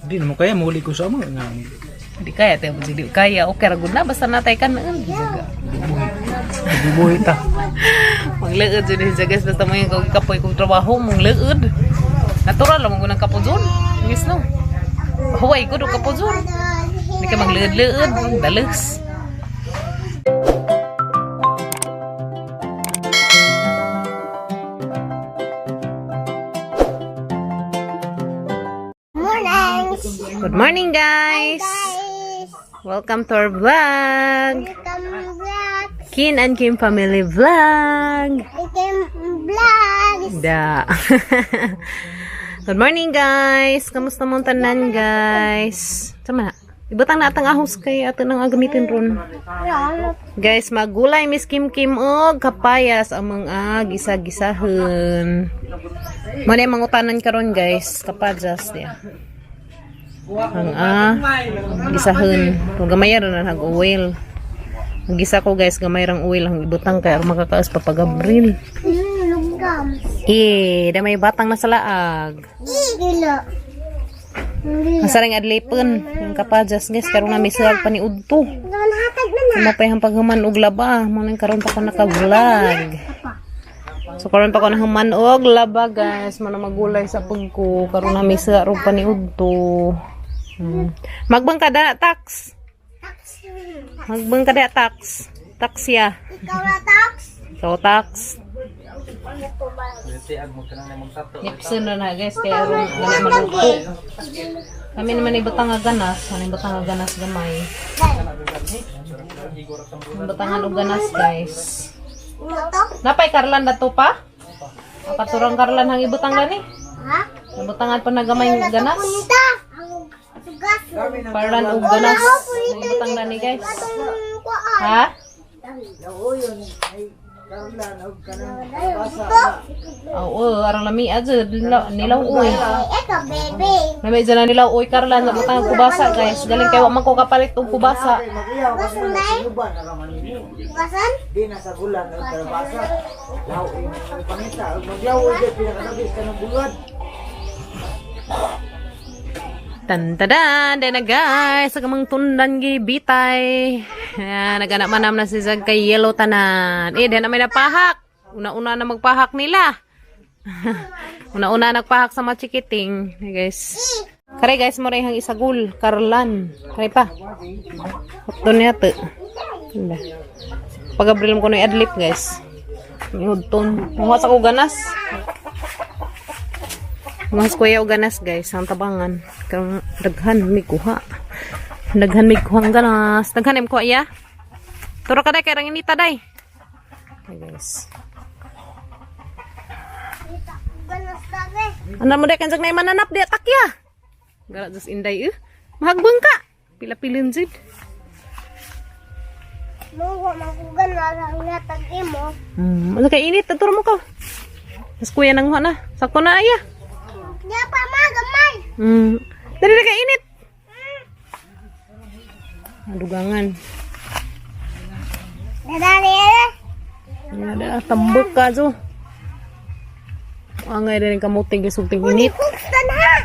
Di mo kaya muli ko sa mo nga. Di kaya tayo di kaya okay ra gud na basta natay kan jaga. Dibuhi ta. Magleud jud ni guys basta mo yung kapoy kong trabaho mong leud. Natural lang mo nang kapuzon. Yes no. Huway ko do kapuzon. Di ka magleud-leud, dalos. Good morning, guys. Welcome to our vlog. Kin and Kim family vlog. Da. Good morning, guys. Kamusta mo tanan, guys? Sama na. Ibutang natang ahos kay ato nang agamitin ron. Guys, magulay Miss Kim Kim og kapayas among gisa-gisahon. Muna yung mangutanan karon, guys. Kapajas dia. Ang gisahon. Kung gamay ron na nag-oil. Ang gisa ko, guys, gamay rang oil ang ibutang kay makakaas pa pag-abril. Damay batang na sa laag. Masaring adlipon yung kapajas, guys, karon na may suwag pa ni udto. Kumapayang paghuman og laba, mo nang karon pa ko naka-vlog. So karon pa ko nahuman og laba, guys, mo na magulay sa pagko, karon na may suwag pa ni udto. Magbang kada tax. Magbang kada tax. Taxya. Ikaw na tax? Ikaw tax. Nipson na guys, kaya rin ganit maluto. Kami naman ibutang nga ganas. Ano ibutang nga ganas gamay. Ibutangan o ganas, guys. Napay karlan na to pa? Katurang karlan hang ibutang gani? Ha? Ibutangan pa na gamay ganas. Karlan o ganas. Ibutang gani, guys. Ha? Oo, arang lami aja nilaw uy. Ito, baby. Namay dyan na nilaw uy karlan na butang kubasa, guys. Galing kayo man ko kapalit og kubasa. Basan day? Basan? Di nasa bulan ng kalabasa. Law yung pangita. Maglaw yung pinakasabis ka ng bulwan. Tantadan, na guys, sagamang tundan gibitay. Naganak manam na si Zag kay yellow tanan. Den na may napahak. Una-una na magpahak nila. Una-una nagpahak sa machikiting. Guys. Kare guys, mo hang isagul, karlan. Kare pa. Hotdon niya to. Pag-abril ko na adlip, guys. Hotdon. Mga sa ko ganas. Mas kuya o ganas, guys, ang tabangan. Kang daghan may kuha. Daghan may kuha ang ganas. Daghan may kuha, ya. Turo ka day, kaya rang inita day. Okay, guys. Ano mo day, kanjag na mananap di atakya. Gara just inday, mahagbang ka. Pila-pilin zid. Munggo, makugan na lang natag imo. Ano kay init, turo mo ka. Mas kuya nang na. Sakto na, ya. Diya pa, ma, gamay. Dari na kay init. Adugangan. Dadali, Ada tambok ka so. Angay rin kamuting gisulting init. Kukstan ha.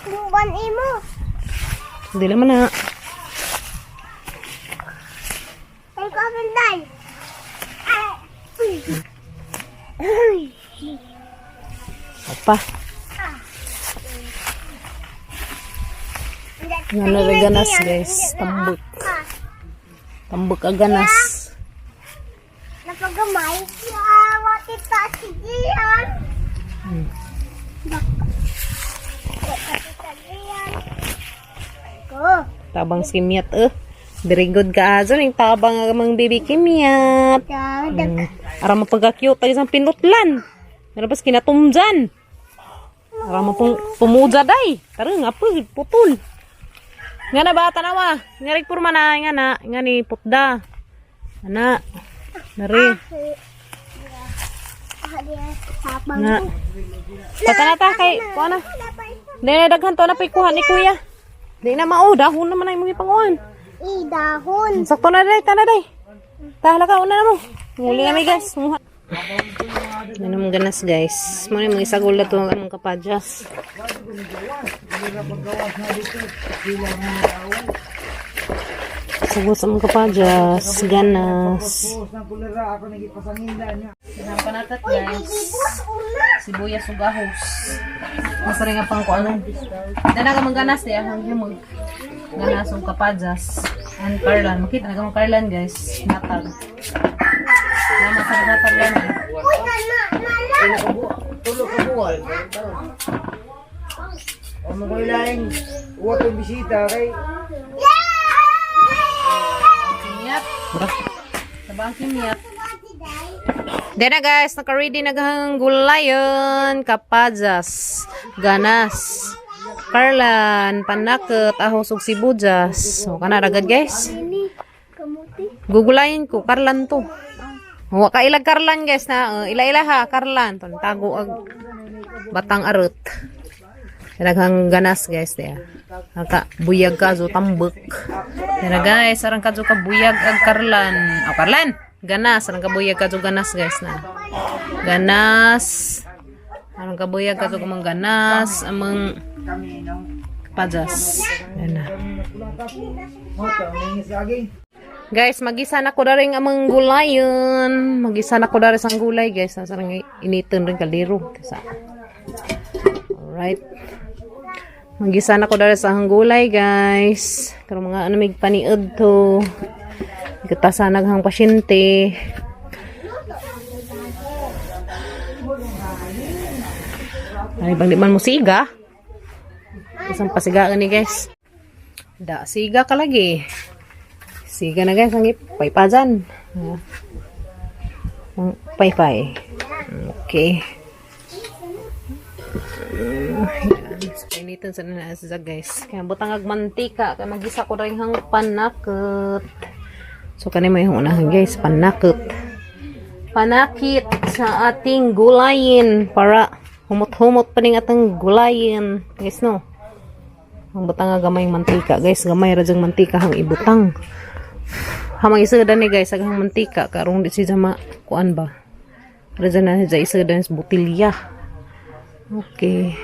Kumban imo. Hindi naman na. Ang kapenday. Apa? Nga na ganas, guys. Tambok. Tambok ka ganas. Napagamay. Wati ta si Gian. Tabang simyat very good ka azo ning tabang mang baby kimyat. Ara mo pagka-cute tayo sa pinutlan. Narabas kinatumjan. Ara mo pumuja day. Tara nga po putol. Nga na bata na wa. Nga purma na nga ni putda. Ana. Nari. Na. Tatanata kay kuha na. Daghan to na pikuha ni kuya. Di na mao dahon naman ay mga panguhan. Dahon. Sakto na day, tana day. Tahala ka una na mo. Muli na may guys. Minum ganas guys. Muna mga isagol na ito ang kapadyas. Sagol sa mga kapadyas. Ganas. Ganang panatat guys. Sibuyas ug ahos. Masari nga pang ko ano. Dana ka ganas di ang humog. Ganas ug kapadyas. Ang karlan. Makita na ka karlan guys. Natag. Nama sa natag yan. Tulog ka buhay. Ang mga laing uwat ang bisita kay Kimyat. Sabang kimyat. Dena guys, naka-ready na gang gulayon, kapadyas, ganas, karlan, panakot, ahos ug sibuyas. So kana ragad guys. Gugulayin ko karlan to. Wa ka ilag karlan guys na ila-ila ha karlan ton tago ag batang arot. Daghang ganas guys dia. Naka buyag ka zo tambek. Dena guys, sarang ka zo ka buyag ag karlan. O karlan, ganas sarang ka buyag ka zo ganas guys na. Ganas. Sarang ka buyag ka zo ka mga ganas amang pajas. Dena. Guys, magisa na ko na rin amang gulayon. Magisa na ko na rin sang gulay, guys. Sarang initin rin kaliro. Alright. Magisa na ko na rin sang gulay, guys. Pero mga ano may paniod to. Ikatasa naghang pasyente. Ay, bang di man mo siga? Isang pasigaan ni, guys. Da, siga ka lagi. Siga na guys, ang ipaypajan. Ang paypay. Okay. So, painitin sa nasa guys. Kaya butang agmantika. Kaya magisa ko rin hang panakot. So, kanina may unahan guys. Panakot. Panakit sa ating gulayin. Para humot-humot pa rin atang gulayin. Guys, no? Ang butang gamay mantika. Guys, gamay rajang mantika hang ibutang. Hamang isada ni guys agang mantika karong di si jama kuan ba. Raja na sa isada sa butilya. Okay.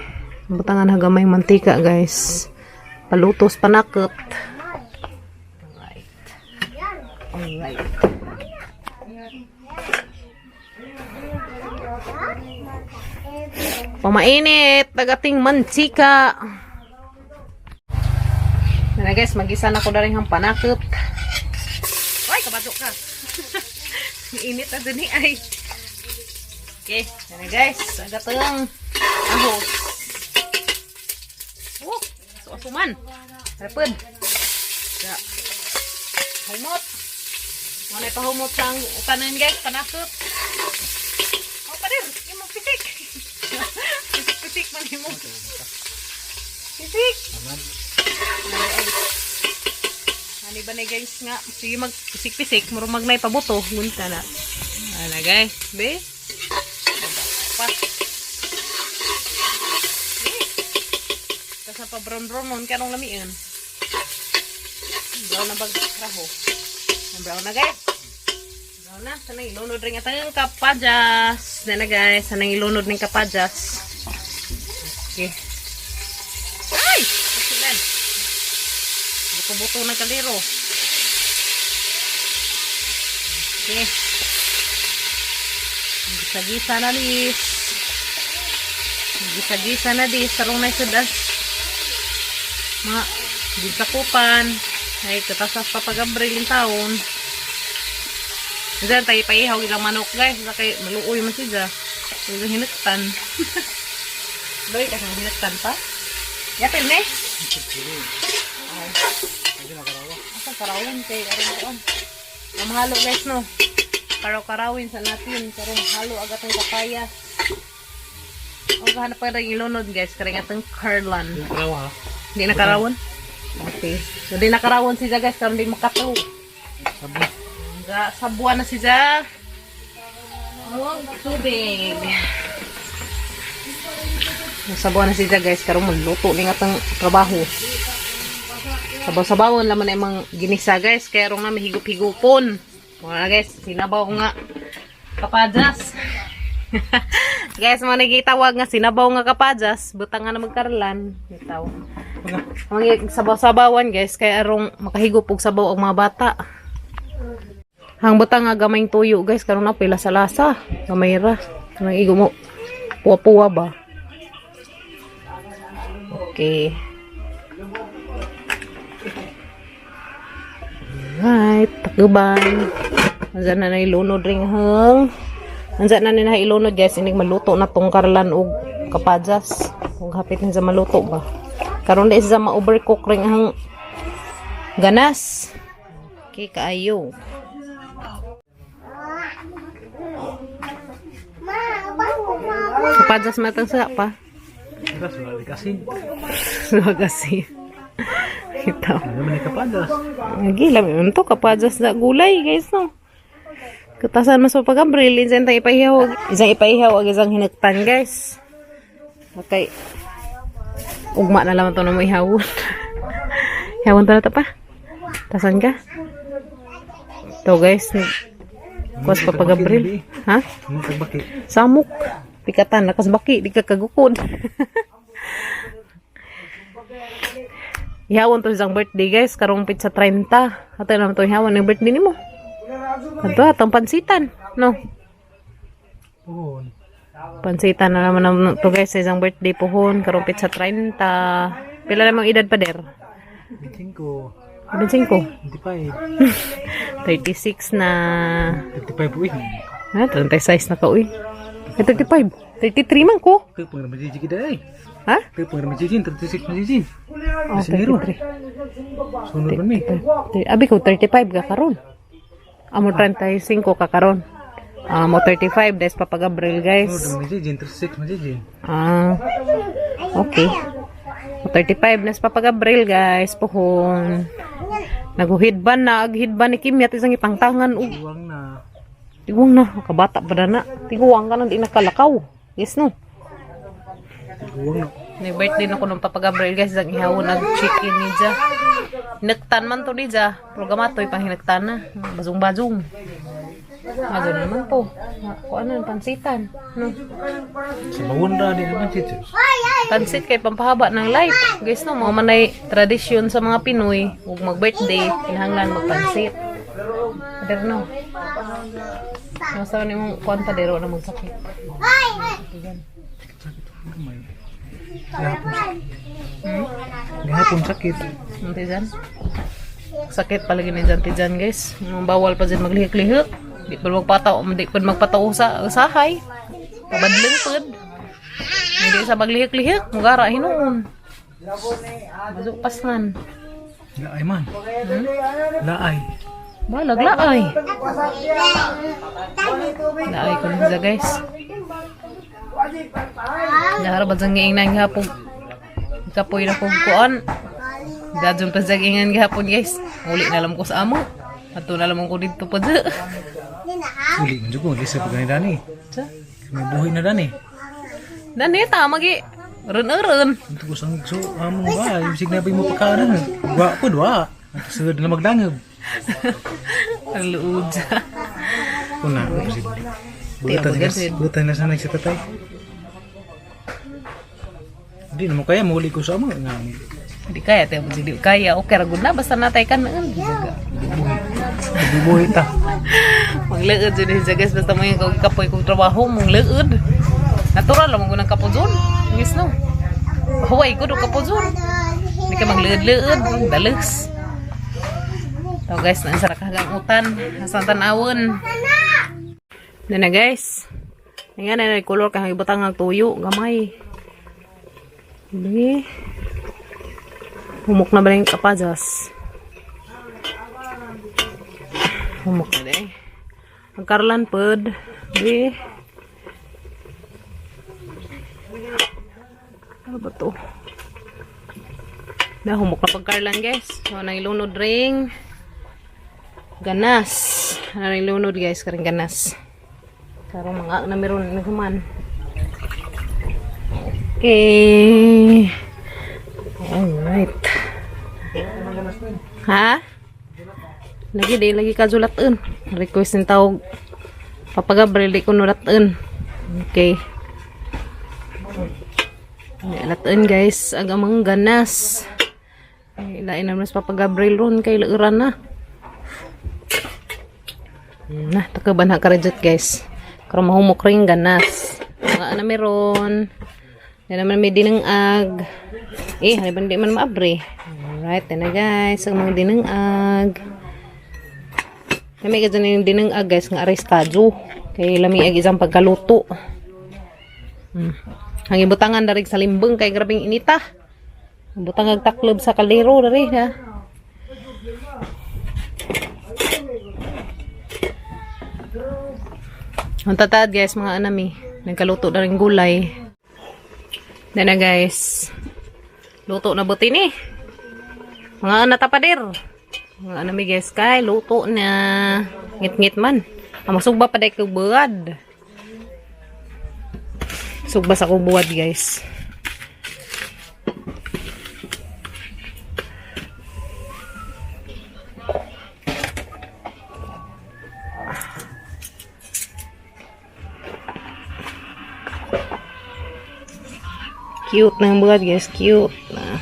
Butangan hagamay mantika guys. Palutos panakot. Alright. Alright. Pamainit tagating mantika. Na guys, magisa na ko na rin ang panakot. Ay, kabadok ka. Init na dun ay. Okay, yan guys. Agatang ahos. Oh, so asuman. Rapod. Ya. Humot. Mana pahumot sang kanan guys, panakot. Oh, padir, imong pisik. Pisik man imong. Pisik. Ano ba na guys nga? Sige mag-pisik-pisik. Murong magnay pabuto. Gunta na. Ano guys? Be? Pat. Tapos na pa brown-brown nun. Kaya nung lamiin. Brown na bag-raho. Brown na guys. Brown na. Sanang ilunod rin at ang kapadyas. Na guys. Sanang ilunod ng kapadyas. Okay. Ay! Kasilan. Buto-buto ng kaliro. Okay. Gisa-gisa na dis. Gisa-gisa na dis. Sarong na isudas. Mga gisakupan. Ay, katasas papagabril yung taon. Diyan tayo paihaw ilang manok guys. Kaya maluoy man siya. Ito hinagtan. Loy, kasi hinagtan pa. Yapil ne? Asa karawin kay aron ang mahalo guys no. Karawin sa natin pero mahalo agad ang kapaya. O gahanap pa rin ilunod guys kare atong karlan. Karawa ha? Hindi na karawon. Okay. So di na karawon siya guys karon di makataw. Sabi. Sabuan na siya. Oh, tubig. Sabaw na siya guys karon magluto ning atong trabaho. Sabaw-sabawon laman na imong ginisa guys kaya rong na mahigup-higupon. Mga guys, sinabaw nga kapajas. Guys, mo nagitawag nga sinabaw nga kapajas, butang nga na magkarlan. Bitaw. Mga sabaw-sabawan guys, kay arong makahigop og sabaw ang mga bata. Hang butang nga gamayng tuyo guys, karon na pila sa lasa. Gamay ra. Nang igo mo. Puwa-puwa ba? Okay. Alright, takuban. Andiyan na ilunod ring hang. Andiyan na nila ilunod guys, inig maluto na tong karlan og kapajas. Kung hapit na sa maluto ba. Karon di sa ma-overcook ring hang ganas. Okay, kaayo. Kapajas matang sa pa. Sudah dikasih. Sudah kasih. Ito. Naman ay kapadas. Gila, meron to kapajas na gulay, guys, no? Katasan mas pagkabril, isang ipaihaw, isang hinagtan, guys. Okay. Ugma na lang ito na may hawon. Hawon to na ito pa. Tasan ka? Ito, guys. Kuwas pa pagkabril. Ha? Samok. Pikatan, nakasbaki, di ka kagukod. Ihawon to isang birthday guys, karong pizza 30. Ato naman to ihawon ng birthday nimo. Ato atong pansitan, no? Pansitan na naman to guys, isang birthday pohon, karong pizza 30. Pila namang edad pa der? 25. 36 na. 35 uy. Ha, 36 na ka uy. 35. 33 man ko. Ito pang naman jijik kita eh. Ha? Ito pang naman jijin, 36 na jijin. Oh, 33. Sunod pa mi. Abi ko 35 ka karon. Amo 35 ka karon. Amo 35 des papagabril guys. Sunod naman jijin, 36 na jijin. Okay. 35 nas papagabril guys pohon. Naguhidban na aghidban ni Kimyat isang ipangtangan ug Uwang na. tiguang na kabata pa na. Tiguang ka na di nakalakaw. Yes no. Uwang na. May birthday na ko nung papagabril guys, ang ihawon nag chicken ni Ja. Hinagtan man to ni Ja. Programatoy pang hinagtan na. Bazong-bazong. Bazong naman to. Kung ano yung pansitan. No? Sa mawunda di naman jijin. Pansit kay pampahaba ng life. Guys no, mga manay tradisyon sa mga Pinoy. Huwag mag-birthday, kinahanglan magpansit. Pero no. Nasa ni mong kwanta dero na magsakit. Gahapon sakit. Tijan. Sakit palagi ni Jan Tijan guys. Bawal pa dyan maglihik-lihik. Di pa magpataw sa usahay. Pabadling pud. Hindi sa maglihik-lihik. Mugara hinuon. Masuk pasman. Laay man. Laay. Balag laay. Laay ko nila guys. Dahara ba dyan ngayon na hapon. Kapoy na kong kuan. Dadyon pa sa ingan gihapon guys. Uli na lang ko sa amo. Ato na lang ko dito pa dyan. Uli man jud ko lisa pag dani. Sa? May buhay na dani. Dani tama gi. Ren-ren. Ito ko sang so among ba, yung signabay mo pagkaanan. Wa po dwa. Sugod na magdangab. Ang luod sa. Kuna ko posible. Buta na sana sa tatay. Hindi na mo kaya mahuli ko sa amo nga. Hindi kaya tayo hindi kaya. Okay ra gud na basta natay kan naan. Buhay ta. Mangleud jud sa guys basta mo yung kapoy kong trabaho mong leud. Natural lang mo nang kapozon. Ngis no. Huway ko do kapozon. Hindi ka magleud-leud, dalos. So guys, nang sarap kagang utan, asang tanawon. Na guys. Nga na color kang ibutang ang tuyo, gamay. Hindi. Humok na ba yung kapajas? Humok na day. Ang karlan pod. Di. Ano ba to? Na humok na pagkarlan guys. So nang ilunod ring ganas. Nang ilunod guys karing ganas. Karong mga na meron naghuman. Okay. Alright. Ha? Lagi kazulatan. Request ng tawag Papa Gabriel di ko nulatin. Okay. Latin guys, agamang ganas. Ilain naman sa Papa Gabriel ron kay lauran na. Nah, takaban ha karajot guys. Karon mahumok ring ganas. Mga na meron. Yan naman may dinengag. Haliban di man maabre. Alright, yan na guys. Ang mga dinengag. Lami ka dyan yung dinengag guys. Nga aris kaju. Kay lami ag isang pagkaluto. Ang ibutangan darig sa limbeng kay grabing inita. Butang taklob sa kaldero dari ha. Ang tatad guys mga anami, nagkaluto na rin gulay. Yan na guys. Luto na buti ni. Mga natapader. Mga anami guys kay luto na. Ngit-ngit man. Masugba pa day buwad. Sugba sa kubuwad guys. Cute na buwad guys, cute na.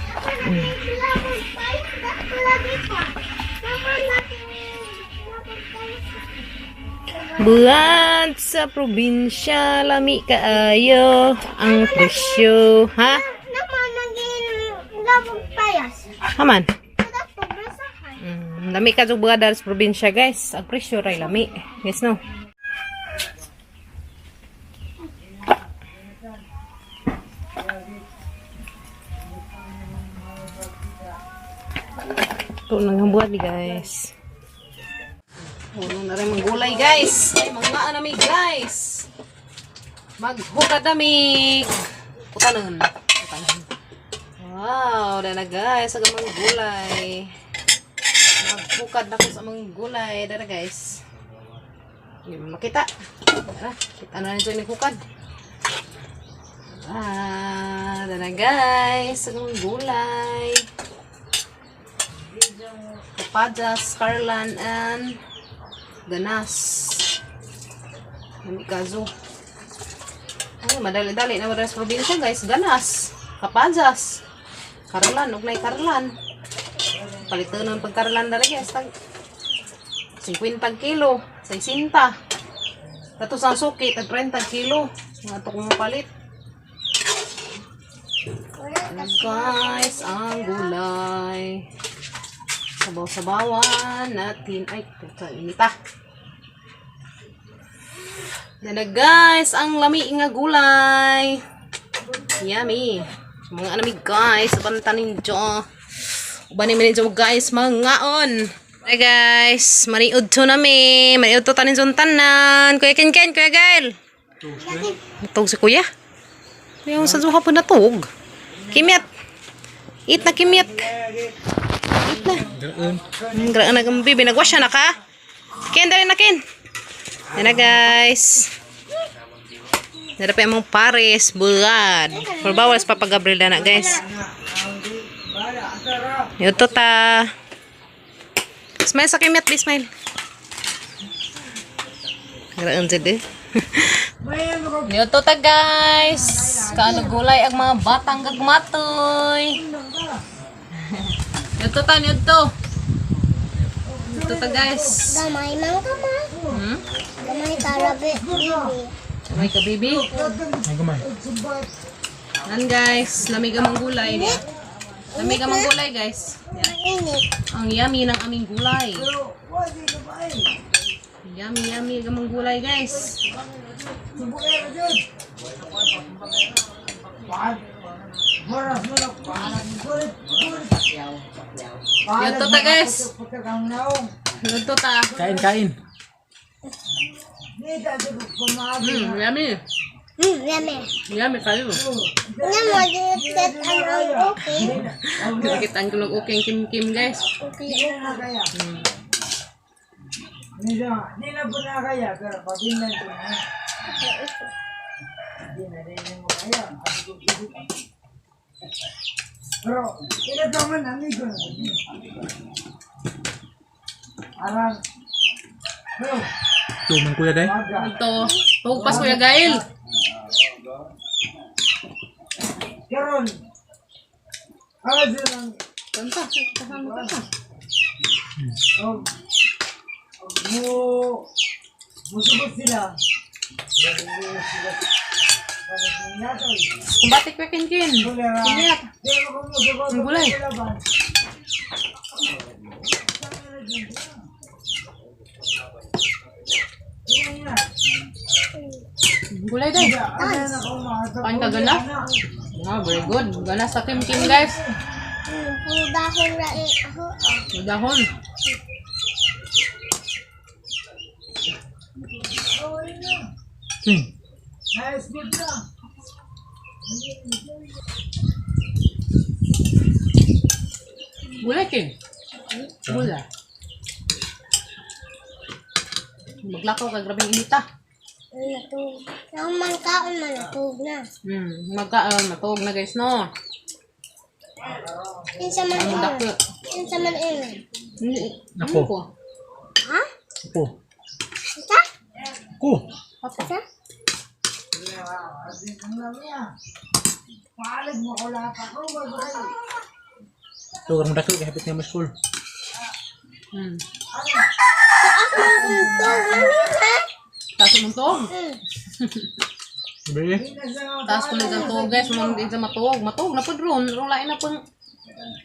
Buwan sa probinsya, lami kaayo ang presyo, ha? Naman naging labog payas. Haman. Kada pagbasahan. Lami ka sa buwan sa probinsya, guys. Ang presyo ray lami. Yes, no? Ito nang buwan guys. Puno na rin manggulay guys. Ay mga anami guys. Maghukad nami. Putanon. Wow, dana guys, aga mga gulay. Maghukad na ko sa mga gulay, dana guys. Hindi mo makita. Dana, kita na nito yung hukad. Dana guys, aga mga gulay. Kapadas, karlan, and ganas. Nami kazo. Ay, madali-dali na sa probinsya guys. Ganas, kapadas, karlan, ugnay karlan. Palitan ng pagkarlan na rin guys. 50 kilo, 60. Tapos ang suki, 30 kilo. Mga ito kong palit. Ayan guys, ang gulay. Sabaw-sabawan natin. Ay, kainita. Yan na guys, ang lami nga gulay. Yummy. Mga anami guys, abantanin dyan. Ubanin mo ninyo guys, mga ngaon. Hey guys, maniud to nami. Maniud to tanin dyan tanan. Kuya Ken, Kuya Gael. Natog si Kuya. Yung sa duha po natog. Kimyat. Eat na kimyat. Eat na. Graan na gambi. Binagwash na ka. Ken, dali na Ken. Yan na guys. Nara pa yung pares, bulad. For bawal sa Papa Gabriel na guys. Yuto ta. Smile sa kimyat, be smile. Graan dyan eh. Yuto ta guys. Kaano gulay ang mga batang gagmatoy. Yuto ta, yuto. Yuto ta guys. Gamay man ka ma. Gamay karabi. Gamay ka baby. Ay, gamay. Yan guys, lamig ang gulay niya. Lamig ang gulay guys. Yan. Init. Ang yummy ng aming gulay. Yummy ang gulay guys. Yuto ta guys. Yuto ta. Kain. Yummy. Yummy. Yummy kayo. Nga mo set ang okay. Kita ang kulog okay kim guys. Okay. Hindi na po na kaya, pero pag-inan ko na. Hindi na mo kaya. Pero, pinataman namin ko na. Arang, bro, Tuman kuya day. Ito. Tupas Kuya Gail. Karon. Ano silang Kanta. Kasama ka pa. musubot sila. Kumbatik Kuya Kinkin. Ingat. Ang gulay. Gulay day. Kain ka gana? Ah, very good. Gana sa Kim guys. Dahon na ako. Dahon. Nice good na. Gulay King. Gulay. Maglakaw ka, grabing inita. Natug. Yung mangkaon manatug na. Matog na guys, no? Kinsa man Ang ina. dako. Kinsa man ina. Ako. Ako. Ha? Ako. Kinsa? Ako. Ako. Kinsa? Paalig mo ko lahat ako. Ito, karang dako, kahapit nga mas school. Untog man ina. Taas mong tog. Bili. Taas ko lang tog guys. Mong di sa matog. Matog na po drone. Rong lain na pang...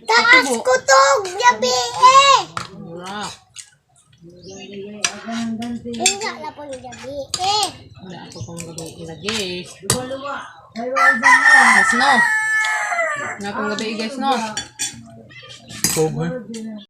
Taas ko tog gabi eh. Wala. Inga na po ni gabi eh. Wala ako pang gabi guys. Luwa. Kayo dyan Guys, no? Nga pang gabi guys, no? Tog, ha?